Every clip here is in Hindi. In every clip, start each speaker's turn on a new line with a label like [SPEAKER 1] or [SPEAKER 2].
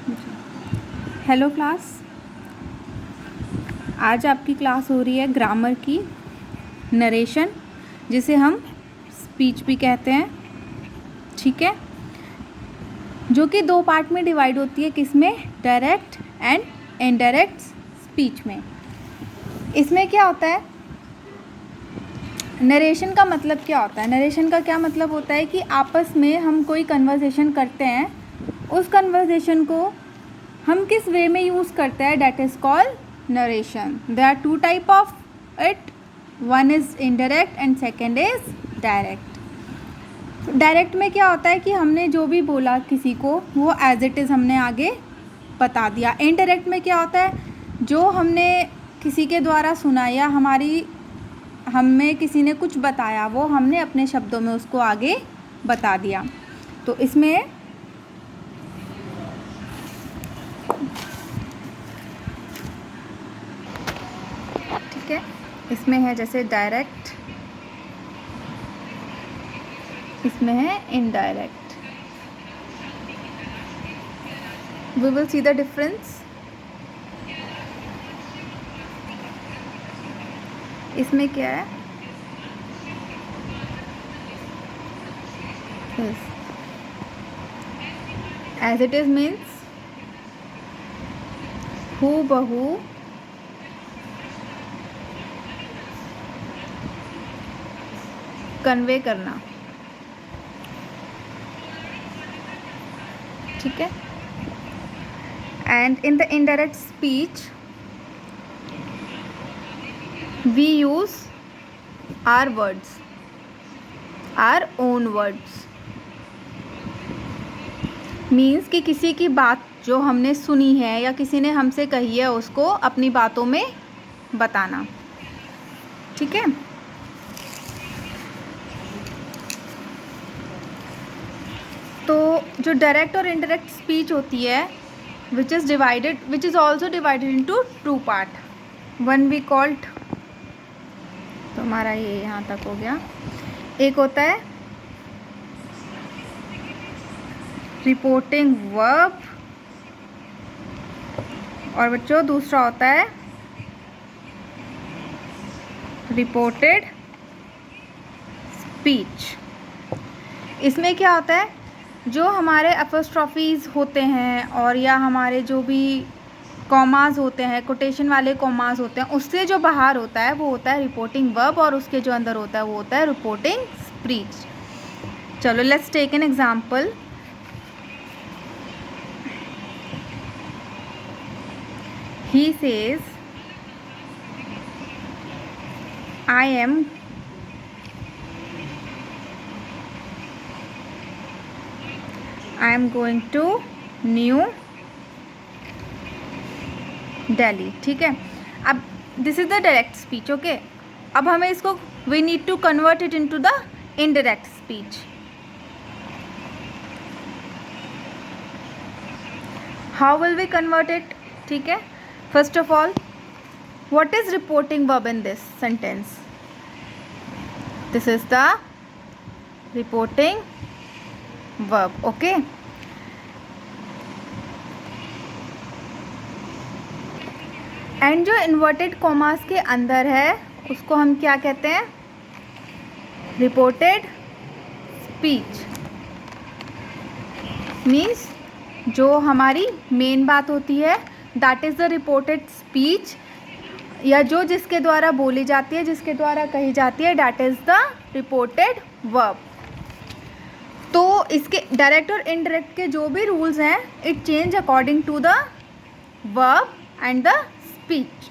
[SPEAKER 1] हेलो क्लास, आज आपकी क्लास हो रही है ग्रामर की नरेशन, जिसे हम स्पीच भी कहते हैं। ठीक है, जो कि दो पार्ट में डिवाइड होती है। किसमें? डायरेक्ट एंड इनडायरेक्ट स्पीच में। इसमें क्या होता है, नरेशन का मतलब क्या होता है? नरेशन का क्या मतलब होता है कि आपस में हम कोई कन्वर्सेशन करते हैं, उस कन्वर्सेशन को हम किस वे में यूज़ करते हैं, that is called narration. There are two type of it, one is indirect and second is direct. Direct में क्या होता है कि हमने जो भी बोला किसी को, वो एज इट इज़ हमने आगे बता दिया। इनडायरेक्ट में क्या होता है, जो हमने किसी के द्वारा सुना या हमें किसी ने कुछ बताया, वो हमने अपने शब्दों में उसको आगे बता दिया। तो इसमें ठीक है, इसमें है जैसे डायरेक्ट, इसमें है indirect. We will see the difference. इसमें क्या है, एज इट इज मीन्स हूबहू कन्वे करना। ठीक है, and in the indirect speech we use our words, our own words। Means कि किसी की बात जो हमने सुनी है या किसी ने हमसे कही है, उसको अपनी बातों में बताना। ठीक है, तो जो डायरेक्ट और इनडायरेक्ट स्पीच होती है, which is also divided into two part. One we called, तो हमारा ये यहाँ तक हो गया। एक होता है रिपोर्टिंग वर्ब, और बच्चों दूसरा होता है रिपोर्टेड स्पीच। इसमें क्या होता है, जो हमारे एपोस्ट्रॉफीज होते हैं और या हमारे जो भी कॉमास होते हैं, कोटेशन वाले कॉमास होते हैं, उससे जो बाहर होता है वो होता है रिपोर्टिंग वर्ब, और उसके जो अंदर होता है वो होता है रिपोर्टिंग स्पीच। चलो let's take an example. He says, I am going to New Delhi। ठीक है, अब this is the direct speech. Okay, अब हमें इसको we need to convert it into the indirect speech. How will we convert it? ठीक है, first of all, what is reporting verb in this sentence? This is the reporting verb. Okay, and जो इन्वर्टेड कॉमास के अंदर है उसको हम क्या कहते हैं? Reported speech. मीन्स जो हमारी मेन बात होती है, that is the reported speech, या जो जिसके द्वारा बोली जाती है, जिसके द्वारा कही जाती है, that is the reported verb. तो इसके डायरेक्ट और इनडायरेक्ट के जो भी रूल्स हैं, it change according to the verb and the speech.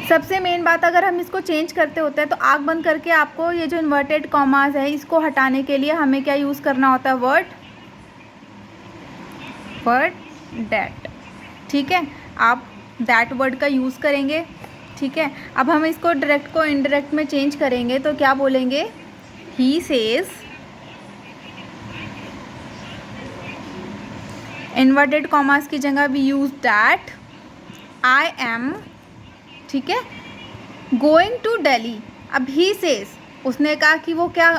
[SPEAKER 1] सबसे मेन बात, अगर हम इसको चेंज करते होते हैं तो आँख बंद करके आपको ये जो इन्वर्टेड कॉमास है, इसको हटाने के लिए हमें क्या यूज़ करना होता है? Word that. ठीक है, आप दैट वर्ड का यूज़ करेंगे। ठीक है, अब हम इसको डायरेक्ट को इनडायरेक्ट में चेंज करेंगे तो क्या बोलेंगे? ही सेज, इन्वर्टेड कॉमास की जगह we use that. I am, ठीक है, गोइंग टू दिल्ली। अब ही सेज, उसने कहा कि वो क्या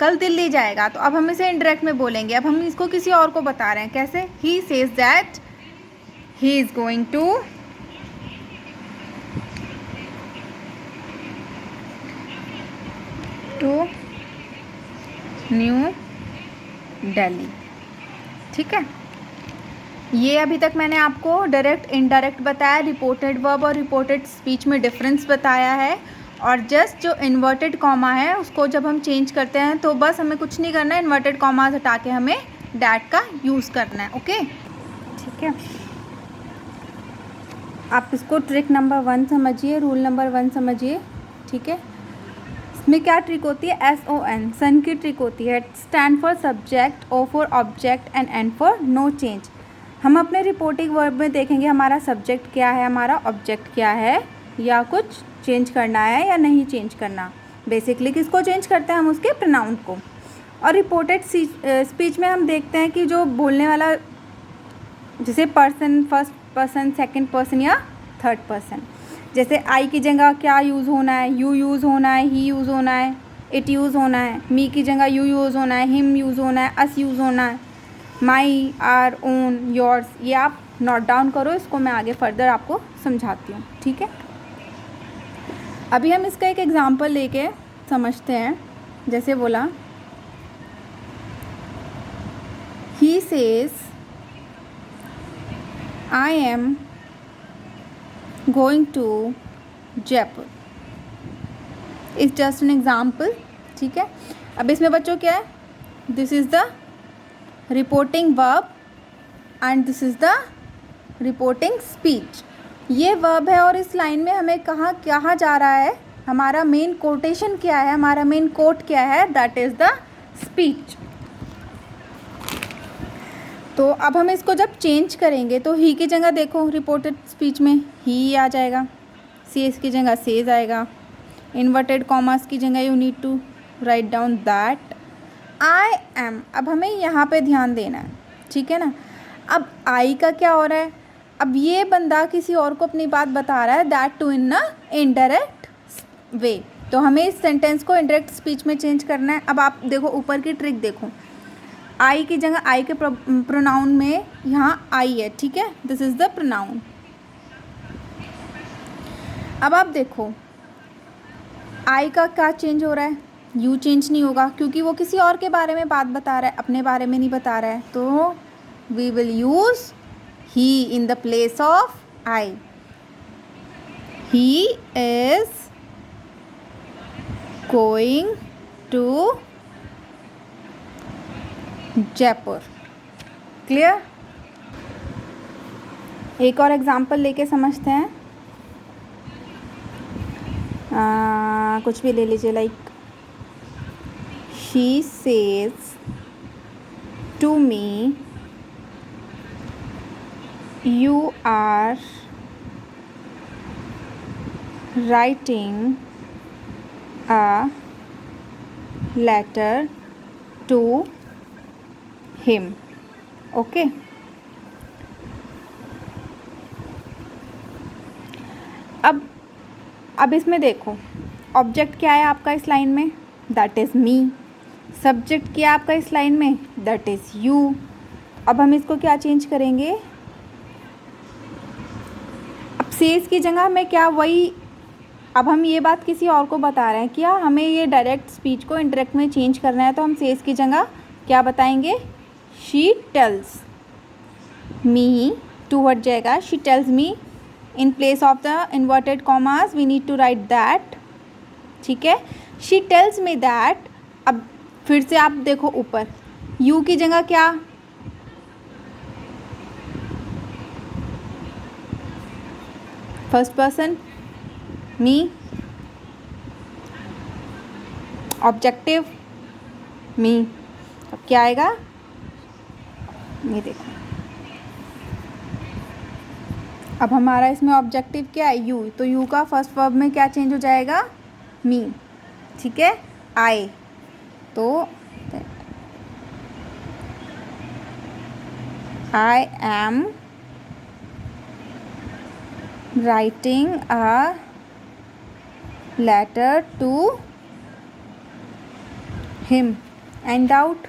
[SPEAKER 1] कल दिल्ली जाएगा, तो अब हम इसे इनडायरेक्ट में बोलेंगे। अब हम इसको किसी और को बता रहे हैं, कैसे? He says that he is going to New Delhi. ठीक है, ये अभी तक मैंने आपको डायरेक्ट इनडायरेक्ट बताया, रिपोर्टेड वर्ब और रिपोर्टेड स्पीच में डिफरेंस बताया है। और जस्ट जो इन्वर्टेड कॉमा है उसको जब हम चेंज करते हैं तो बस हमें कुछ नहीं करना है, इन्वर्टेड कॉमा हटा के हमें डैट का यूज़ करना है। ओके, ठीक है। आप इसको ट्रिक नंबर 1 समझिए, रूल नंबर 1 समझिए। ठीक है, इसमें क्या ट्रिक होती है? SON, सन की ट्रिक होती है। Stand for subject, O for object and N for no change. हम अपने रिपोर्टिंग वर्ब में देखेंगे हमारा सब्जेक्ट क्या है, हमारा ऑब्जेक्ट क्या है, या कुछ चेंज करना है या नहीं चेंज करना। बेसिकली किसको चेंज करते हैं हम? उसके प्रोनाउन को। और रिपोर्टेड स्पीच में हम देखते हैं कि जो बोलने वाला, जैसे person, first person, second person या थर्ड पर्सन। जैसे आई की जगह क्या यूज़ होना है? यू यूज़ होना है, ही यूज़ होना है, इट यूज़ होना है। मी की जगह यू यूज़ होना है, हिम यूज़ होना है, अस यूज़ होना है, माई, आर, ओन, योर्स। ये आप नोट डाउन करो, इसको मैं आगे फर्दर आपको समझाती हूँ। ठीक है, अभी हम इसका एक एग्जांपल लेके समझते हैं। जैसे बोला, he says I am going to Jaipur, is just an example. ठीक है, अब इसमें बच्चों क्या है? This is the reporting verb and this is the reporting speech. ये वर्ब है और इस लाइन में हमें कहा जा रहा है, हमारा मेन कोटेशन क्या है, हमारा मेन कोट क्या है? That is the speech. तो अब हम इसको जब चेंज करेंगे तो ही की जगह देखो, रिपोर्टेड स्पीच में ही आ जाएगा, सेज की जगह सेज आएगा, इन्वर्टेड कॉमास की जगह you need to write down that I am. अब हमें यहाँ पे ध्यान देना है, ठीक है ना। अब आई का क्या हो रहा है? अब ये बंदा किसी और को अपनी बात बता रहा है, that to in a indirect way. तो हमें इस सेंटेंस को इनडायरेक्ट स्पीच में चेंज करना है। अब आप देखो ऊपर की ट्रिक देखो, आई की जगह, आई के प्रोनाउन में यहाँ आई है, ठीक है, दिस इज़ द प्रोनाउन। अब आप देखो आई का क्या चेंज हो रहा है? यू चेंज नहीं होगा क्योंकि वो किसी और के बारे में बात बता रहा है, अपने बारे में नहीं बता रहा है। तो we will use he in the place of I. He is going to Jaipur. Clear? एक और एग्जाम्पल लेके समझते हैं। कुछ भी ले लीजिए, like she says to me you are writing a letter to him. Okay, अब इसमें देखो ऑब्जेक्ट क्या है आपका इस लाइन में? That is me. सब्जेक्ट क्या है आपका इस लाइन में? That is you. अब हम इसको क्या चेंज करेंगे? अब सेज की जगह में क्या, वही, अब हम ये बात किसी और को बता रहे हैं, क्या हमें ये डायरेक्ट स्पीच को इनडायरेक्ट में चेंज करना है, तो हम सेज की जगह क्या बताएंगे? शी टेल्स मी, टू हट जाएगा, she tells me. In place of the inverted commas we need to write that. ठीक है, शी टेल्स मी दैट। अब फिर से आप देखो ऊपर, यू की जगह क्या? फर्स्ट पर्सन मी, ऑब्जेक्टिव मी। अब क्या आएगा? ये देखो, अब हमारा इसमें ऑब्जेक्टिव क्या है? यू। तो यू का फर्स्ट वर्ब में क्या चेंज हो जाएगा? मी। ठीक है, आई। तो I am writing a letter to him. Any doubt?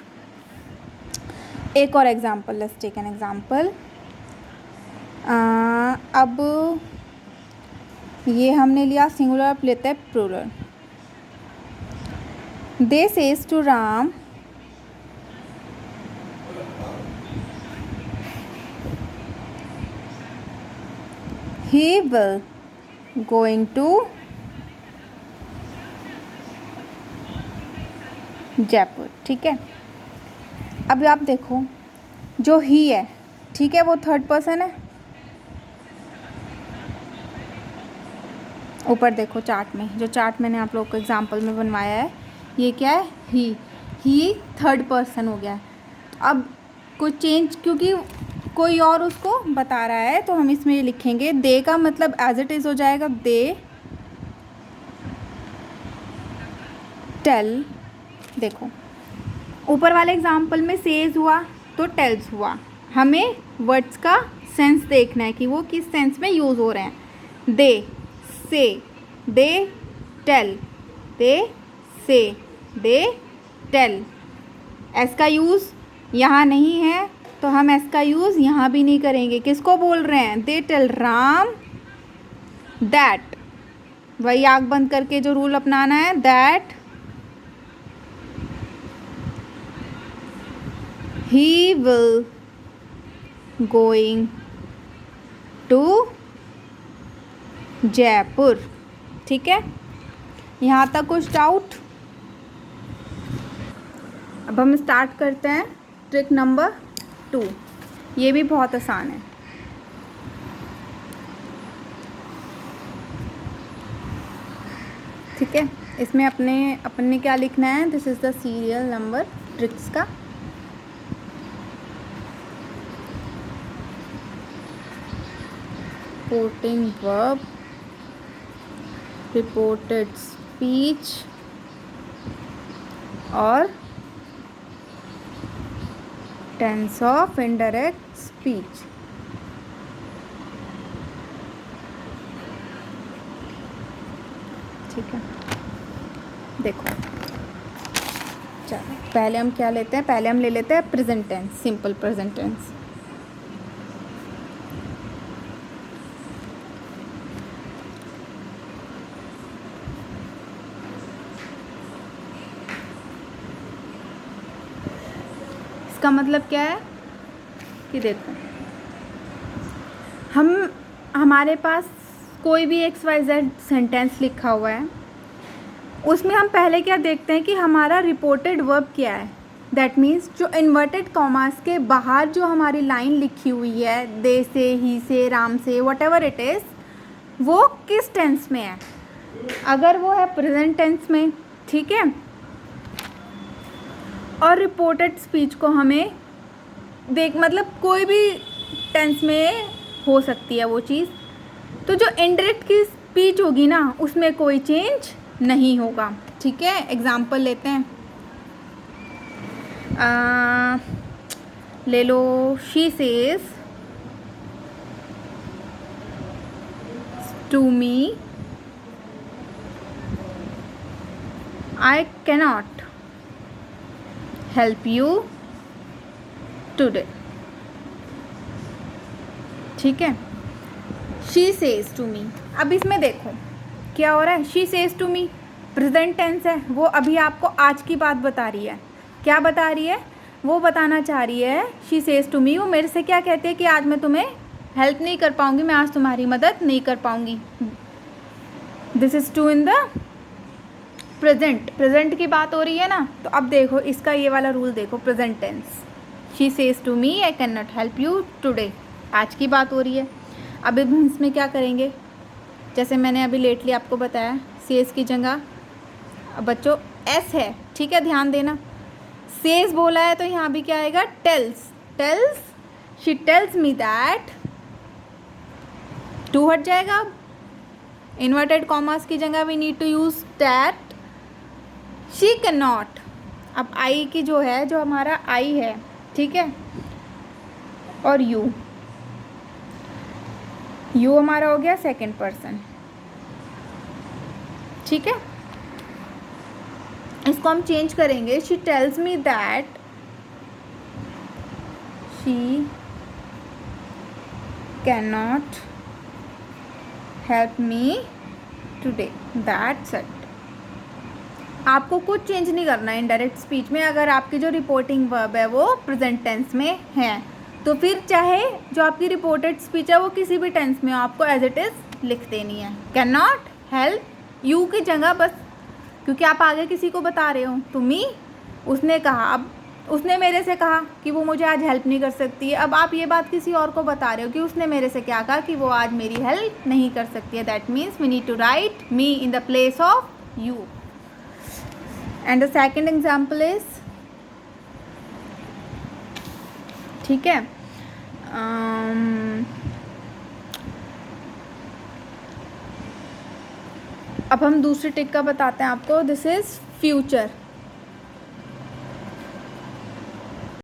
[SPEAKER 1] एक और example, let's take an example. अब ये हमने लिया सिंगुलर, अब लेते हैं plural. They says to Ram he will going to Jaipur. ठीक है, अब आप देखो जो ही है, ठीक है, वो थर्ड पर्सन है। ऊपर देखो चार्ट में, जो चार्ट मैंने आप लोग को एग्जाम्पल में बनवाया है, ये क्या है? ही थर्ड पर्सन हो गया। अब कोई चेंज, क्योंकि कोई और उसको बता रहा है, तो हम इसमें ये लिखेंगे दे का मतलब एज इट इज़ हो जाएगा दे टेल। देखो ऊपर वाले एग्जाम्पल में सेज हुआ तो टेल्स हुआ। हमें वर्ड्स का सेंस देखना है कि वो किस सेंस में यूज़ हो रहे हैं। दे से, दे टेल, दे से, दे टेल। एस का यूज़ यहाँ नहीं है तो हम एस का यूज़ यहाँ भी नहीं करेंगे। किसको बोल रहे हैं? दे टेल राम दैट, वही आँख बंद करके जो रूल अपनाना है, that he will going to Jaipur. ठीक है, यहाँ तक कुछ डाउट? अब हम स्टार्ट करते हैं ट्रिक नंबर 2। ये भी बहुत आसान है। ठीक है, इसमें अपने क्या लिखना है? This is the serial number tricks का। रिपोर्टिंग वर्ब, रिपोर्टेड स्पीच और टेंस ऑफ इनडायरेक्ट स्पीच। ठीक है, देखो चलो पहले हम क्या लेते हैं? पहले हम ले लेते हैं present tense, simple present tense. इसका मतलब क्या है कि देखो हमारे पास कोई भी XYZ सेंटेंस लिखा हुआ है, उसमें हम पहले क्या देखते हैं कि हमारा रिपोर्टेड वर्ब क्या है। दैट मीन्स जो इन्वर्टेड कॉमास के बाहर जो हमारी लाइन लिखी हुई है, दे से, ही से, राम से, वट एवर इट इज़, वो किस टेंस में है। अगर वो है प्रेजेंट टेंस में, ठीक है, और रिपोर्टेड स्पीच को हमें मतलब कोई भी टेंस में हो सकती है वो चीज़, तो जो इनडायरेक्ट की स्पीच होगी ना, उसमें कोई चेंज नहीं होगा। ठीक है, एग्जाम्पल लेते हैं। ले लो, she says to me I cannot help you today. ठीक है, शी सेज टू मी। अब इसमें देखो क्या हो रहा है? She says to me present tense है, वो अभी आपको आज की बात बता रही है। क्या बता रही है? वो बताना चाह रही है, शी सेज टू मी, वो मेरे से क्या कहते हैं कि आज मैं तुम्हें हेल्प नहीं कर पाऊंगी, मैं आज तुम्हारी मदद नहीं कर पाऊंगी। This is to in the present की बात हो रही है ना। तो अब देखो इसका ये वाला रूल देखो, present tense, she says to me I can not help you today, आज की बात हो रही है। अब इसमें क्या करेंगे? जैसे मैंने अभी लेटली आपको बताया, सेज की जगह बच्चों एस है। ठीक है, ध्यान देना, सेज बोला है तो यहाँ भी क्या आएगा? Tells, she tells me that, to हट जाएगा। इन्वर्टेड कॉमास की जगह we need to use that. She can not, अब आई की जो है, जो हमारा आई है, ठीक है, और यू हमारा हो गया सेकंड पर्सन। ठीक है, इसको हम चेंज करेंगे, she tells me that she can not help me today, that's it. आपको कुछ चेंज नहीं करना है इनडायरेक्ट स्पीच में, अगर आपकी जो रिपोर्टिंग वर्ब है वो प्रेजेंट टेंस में है तो फिर चाहे जो आपकी रिपोर्टेड स्पीच है वो किसी भी टेंस में हो, आपको एज इट इज़ लिख देनी है। कैन नॉट हेल्प यू की जगह बस, क्योंकि आप आगे किसी को बता रहे हो तो मी, उसने कहा, अब उसने मेरे से कहा कि वो मुझे आज हेल्प नहीं कर सकती है, अब आप ये बात किसी और को बता रहे हो कि उसने मेरे से क्या कहा कि वो आज मेरी हेल्प नहीं कर सकती है। That means we need to write me in the place of you. And the second example is, ठीक है, अब हम दूसरी टिक का बताते हैं आपको। This is future.